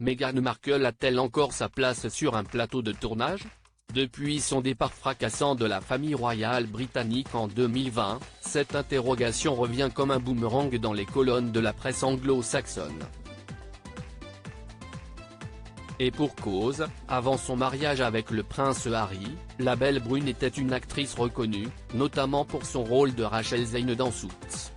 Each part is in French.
Meghan Markle a-t-elle encore sa place sur un plateau de tournage? Depuis son départ fracassant de la famille royale britannique en 2020, cette interrogation revient comme un boomerang dans les colonnes de la presse anglo-saxonne. Et pour cause, avant son mariage avec le prince Harry, la belle brune était une actrice reconnue, notamment pour son rôle de Rachel Zegh dans Suits.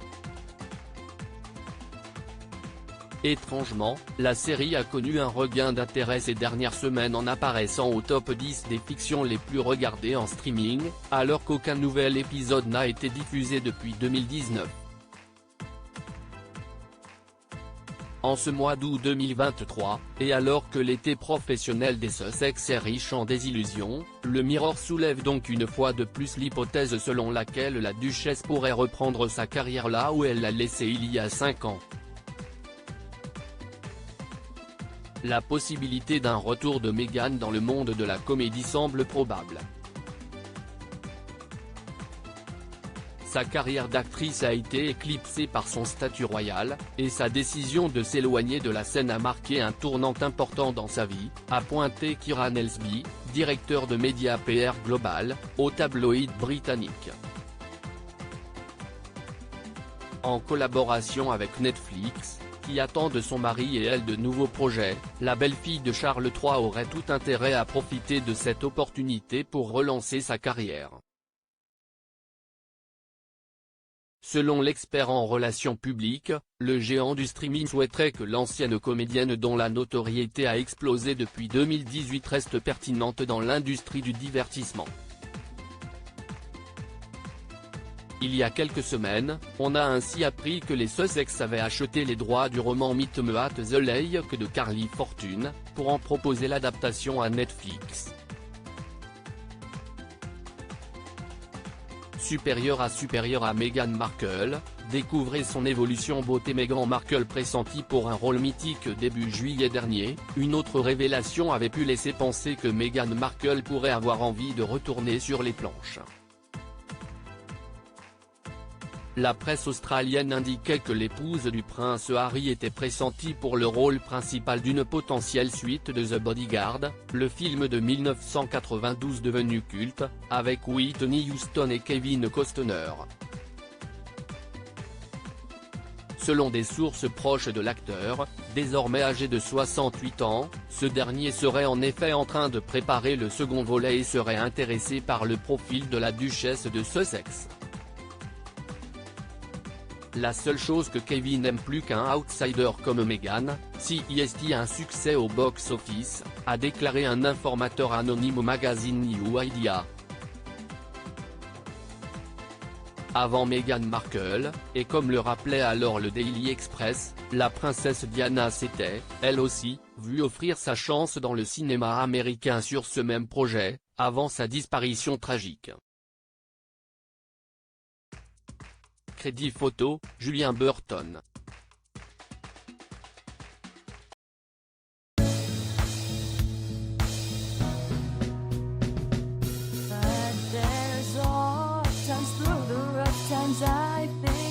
Étrangement, la série a connu un regain d'intérêt ces dernières semaines en apparaissant au top 10 des fictions les plus regardées en streaming, alors qu'aucun nouvel épisode n'a été diffusé depuis 2019. En ce mois d'août 2023, et alors que l'été professionnel des Sussex est riche en désillusions, le Mirror soulève donc une fois de plus l'hypothèse selon laquelle la duchesse pourrait reprendre sa carrière là où elle l'a laissée il y a 5 ans. La possibilité d'un retour de Meghan dans le monde de la comédie semble probable. Sa carrière d'actrice a été éclipsée par son statut royal, et sa décision de s'éloigner de la scène a marqué un tournant important dans sa vie, a pointé Kieran Elsby, directeur de médias PR Global, au tabloïd britannique. En collaboration avec Netflix, qui attend de son mari et elle de nouveaux projets, la belle-fille de Charles III aurait tout intérêt à profiter de cette opportunité pour relancer sa carrière. Selon l'expert en relations publiques, le géant du streaming souhaiterait que l'ancienne comédienne dont la notoriété a explosé depuis 2018 reste pertinente dans l'industrie du divertissement. Il y a quelques semaines, on a ainsi appris que les Sussex avaient acheté les droits du roman Meet Me at the Lake de Carly Fortune, pour en proposer l'adaptation à Netflix. Supérieure à Meghan Markle, découvrez son évolution beauté. Meghan Markle pressentie pour un rôle mythique début juillet dernier, une autre révélation avait pu laisser penser que Meghan Markle pourrait avoir envie de retourner sur les planches. La presse australienne indiquait que l'épouse du prince Harry était pressentie pour le rôle principal d'une potentielle suite de The Bodyguard, le film de 1992 devenu culte, avec Whitney Houston et Kevin Costner. Selon des sources proches de l'acteur, désormais âgé de 68 ans, ce dernier serait en effet en train de préparer le second volet et serait intéressé par le profil de la duchesse de Sussex. La seule chose que Kevin aime plus qu'un outsider comme Meghan, si est un succès au box-office, a déclaré un informateur anonyme au magazine New Idea. Avant Meghan Markle, et comme le rappelait alors le Daily Express, la princesse Diana s'était, elle aussi, vue offrir sa chance dans le cinéma américain sur ce même projet, avant sa disparition tragique. Crédit photo, Julien Burton. But there's all times through the rough times I've been